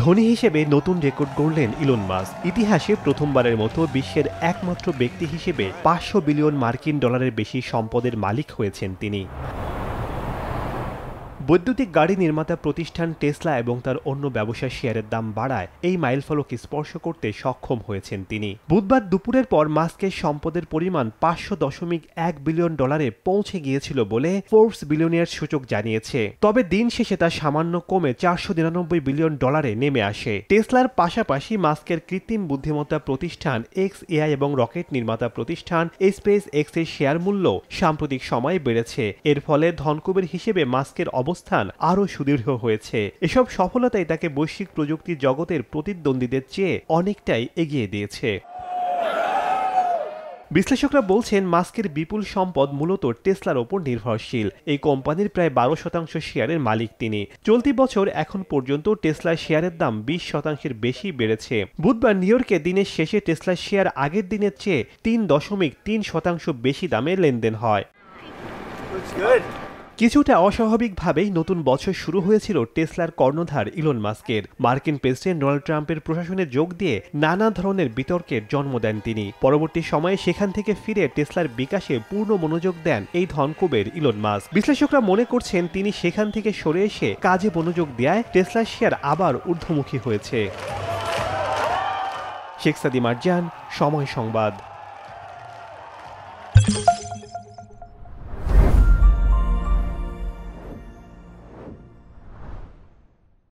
ধনী হিসেবে নতুন রেকর্ড গড়লেন ইলন মাস্ক। ইতিহাসে প্রথমবারের মতো বিশ্বের একমাত্র ব্যক্তি হিসেবে ৫০০ বিলিয়ন মার্কিন ডলারের বেশি সম্পদের মালিক হয়েছেন তিনি। বৈদ্যুতিক গাড়ি নির্মাতা প্রতিষ্ঠান টেসলা এবং তার অন্য ব্যবসার শেয়ারের দাম বাড়ায় এই মাইলফলক স্পর্শ করতে সক্ষম হয়েছেন তিনি। বুধবার দুপুরের পর মাস্কের সম্পদের পরিমাণ ৫০০.১ বিলিয়ন ডলারে পৌঁছে গিয়েছিল বলে ফোর্বস বিলিয়নিয়ার সূচক জানিয়েছে। তবে দিন শেষে তা সামান্য কমে ৪৯৯ বিলিয়ন ডলারে নেমে আসে। টেসলার পাশাপাশি মাস্কের কৃত্রিম বুদ্ধিমত্তা প্রতিষ্ঠান XAI এবং রকেট নির্মাতা প্রতিষ্ঠান স্পেস এক্স এর শেয়ার মূল্য সাম্প্রতিক সময়ে বেড়েছে। এর ফলে ধনকুবের হিসেবে মাস্কের অবস্থান আরও সুদৃঢ় হয়েছে। এসব সফলতাই তাকে বৈশ্বিক প্রযুক্তি জগতের প্রতিদ্বন্দ্বীদের চেয়ে অনেকটাই এগিয়ে দিয়েছে। বিশ্লেষকরা বলছেন মাস্কের বিপুল সম্পদ মূলত টেসলার ওপর নির্ভরশীল। এই কোম্পানির প্রায় ১২% শেয়ারের মালিক তিনি। চলতি বছর এখন পর্যন্ত টেসলার শেয়ারের দাম ২০% বেশি বেড়েছে। বুধবার নিউ ইয়র্কে দিনের শেষে টেসলার শেয়ার আগের দিনের চেয়ে ৩.৩% বেশি দামে লেনদেন হয়। কিছুটা অস্বাভাবিকভাবেই নতুন বছর শুরু হয়েছিল টেসলার কর্ণধার ইলন মাস্কের। মার্কিন প্রেসিডেন্ট ডোনাল্ড ট্রাম্পের প্রশাসনে যোগ দিয়ে নানা ধরনের বিতর্কের জন্ম দেন তিনি। পরবর্তী সময়ে সেখান থেকে ফিরে টেসলার বিকাশে পূর্ণ মনোযোগ দেন এই ধনকুবের ইলন মাস্ক। বিশ্লেষকরা মনে করছেন তিনি সেখান থেকে সরে এসে কাজে মনোযোগ দেওয়ায় টেসলার শেয়ার আবার ঊর্ধ্বমুখী হয়েছে। শেখ সাদি মার্জান, সময় সংবাদ।